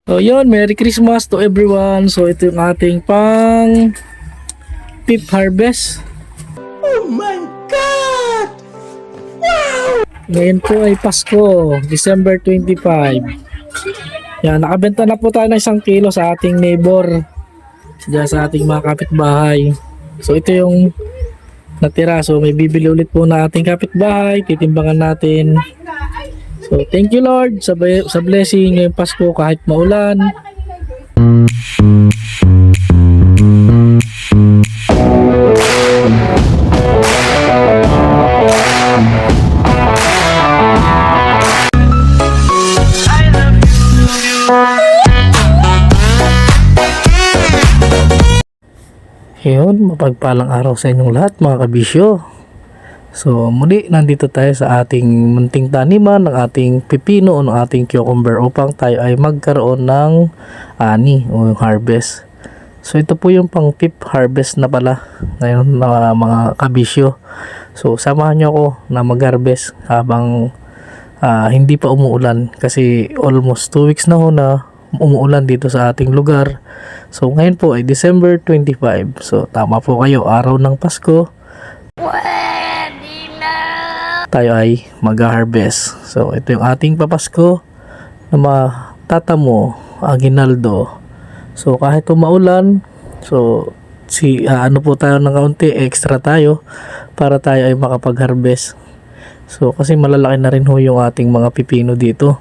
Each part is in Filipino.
So yun, Merry Christmas to everyone. So ito yung ating pang fifth harvest. Oh my God! Ngayon po ay Pasko, December 25. Yan, nakabenta na po tayo ng 1 kilo sa ating neighbor. Diyan sa ating mga kapitbahay. So ito yung natira. So may bibili ulit po na ating kapitbahay. Titimbangan natin. So thank you Lord sa blessing ngayong Pasko kahit maulan. Yun, mapagpalang araw sa inyong lahat mga kabisyo. So muli nandito tayo sa ating munting taniman ng ating pipino o ng ating cucumber upang tayo ay magkaroon ng ani o harvest. So ito po yung pang fifth harvest na pala ngayon na mga kabisyo. So samahan nyo ako na mag-harvest habang hindi pa umuulan kasi almost 2 weeks na ho na umuulan dito sa ating lugar. So ngayon po ay December 25. So tama po kayo, araw ng Pasko. Tayo ay mag-harvest. So ito yung ating papasko na matatamo aguinaldo. So kahit maulan, so ano po tayo ng kaunti extra tayo para tayo ay makapag-harvest. So kasi malalaki na rin ho yung ating mga pipino dito.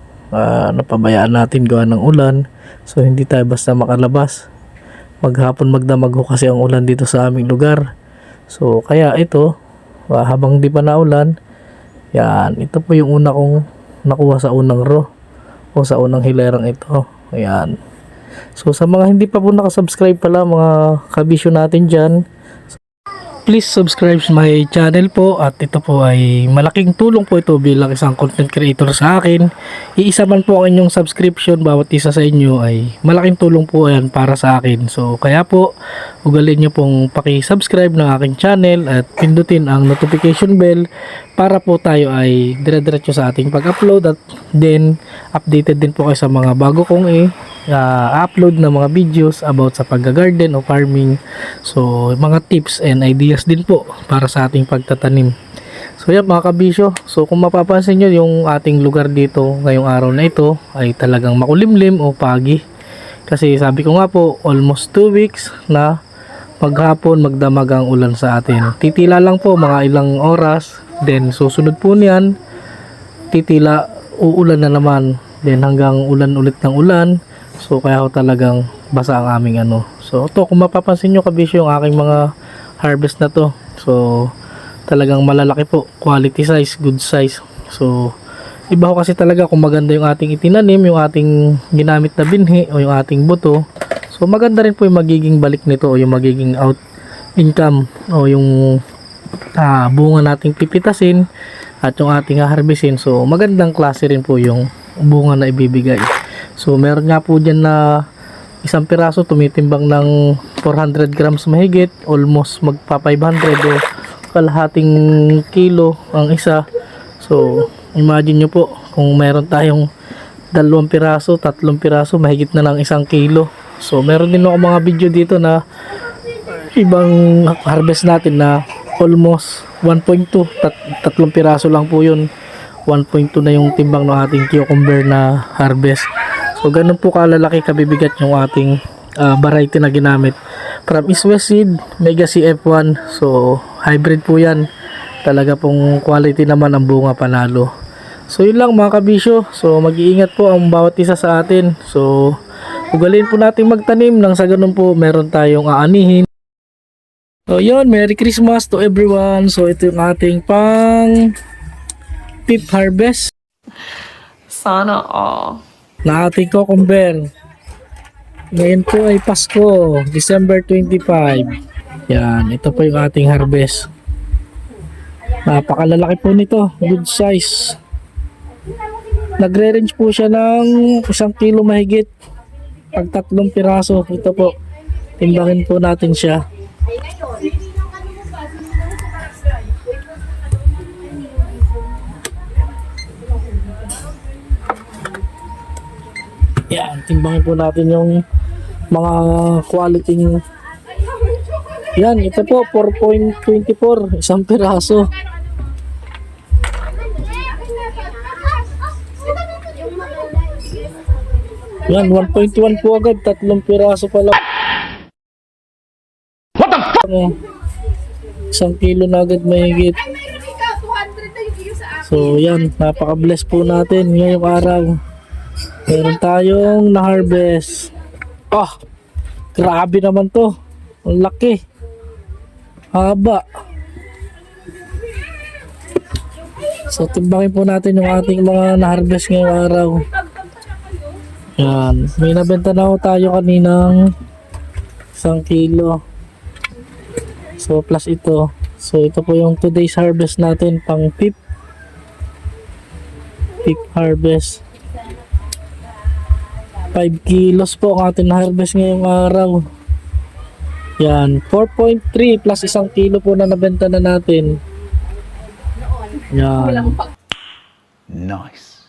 Napabayaan natin gawa ng ulan. So hindi tayo basta makalabas. Maghapon magdamag ho kasi ang ulan dito sa aming lugar. So kaya ito, habang di pa naulan, yan, ito po yung una kong nakuha sa unang row o sa unang hilerang ito. Ayan. So sa mga hindi pa po nakasubscribe pala mga kabisyo natin dyan, please subscribe sa my channel po at ito po ay malaking tulong po ito bilang isang content creator sa akin. Iisa man po ang inyong subscription, bawat isa sa inyo ay malaking tulong po yan para sa akin. So kaya po ugalin nyo pong paki-subscribe ng aking channel at pindutin ang notification bell para po tayo ay dire-diretso sa ating pag-upload at then updated din po kayo sa mga bago kong upload na mga videos about sa pag-garden o farming. So mga tips and ideas din po para sa ating pagtatanim. So yan mga kabisyo, so kung mapapansin nyo yung ating lugar dito ngayong araw na ito ay talagang makulimlim o pagi. Kasi sabi ko nga po, almost 2 weeks na maghapon magdamag ang ulan sa atin. Titila lang po mga ilang oras, then susunod po niyan titila uulan na naman, then hanggang ulan ulit ng ulan. So kaya ho talagang basa ang aming ano. So to kung mapapansin nyo kabisyo yung aking mga harvest na to, so talagang malalaki po, quality size, good size. So iba ho kasi talaga kung maganda yung ating itinanim, yung ating ginamit na binhi o yung ating buto. So maganda rin po yung magiging balik nito o yung magiging out income o yung bunga nating pipitasin at yung ating harvestin. So magandang klase rin po yung bunga na ibibigay. So meron nga po dyan na isang piraso tumitimbang ng 400 grams mahigit, almost magpa 500 o kalahating kilo ang isa. So imagine nyo po kung meron tayong 2 piraso, 3 piraso, mahigit na lang 1 kilo. So meron din ako mga video dito na ibang harvest natin na almost 1.2, 3 piraso lang po yun. 1.2 na yung timbang ng ating cucumber na harvest. So ganun po kalalaki kabibigat yung ating variety na ginamit. From East West Seed, Mega CF1. So hybrid po yan. Talaga pong quality naman ang bunga panalo. So yun lang mga kabisyo. So mag-iingat po ang bawat isa sa atin. So ugalin po natin magtanim nang sa ganun po meron tayong aanihin. So yun, Merry Christmas to everyone. So ito yung ating pang fifth harvest. Sana all. Na ating cucumber. Ngayon po ay Pasko, December 25. Yan, ito po yung ating harvest. Napakalalaki po nito, good size. Nagre-range po siya ng 1 kilo mahigit. Pag 3 piraso, ito po. Timbangin po natin siya. Yan, timbangin po natin yung mga quality. Yan, ito po 4.24 isang piraso. Yan, 1.1 po agad, tatlong piraso pa lang. What the fuck? Isang kilo na agad mahigit. So yan, napaka-bless po natin ngayong araw. Meron tayong na-harvest. Ah, grabe naman to. Ang laki. Haba. So timbangin po natin yung ating mga na-harvest ngayong araw. Yan, may nabenta na ho tayo kaninang 1 kilo. So plus ito. So ito po yung today's harvest natin pang fifth harvest. 5 kilos po ang ating harvest ngayong araw. Yan, 4.3 plus 1 kilo po na nabenta na natin. Yan. Nice.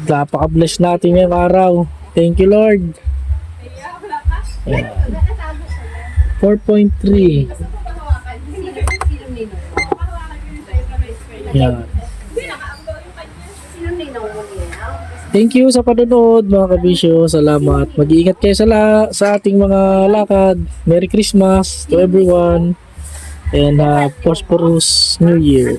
Napaka-bless natin ngayong araw. Thank you, Lord. Yan. 4.3. Yan. Thank you sa panonood mga kabisyo. Salamat. Mag-iingat kayo sa ating mga lakad. Merry Christmas to everyone. And prosperous New Year.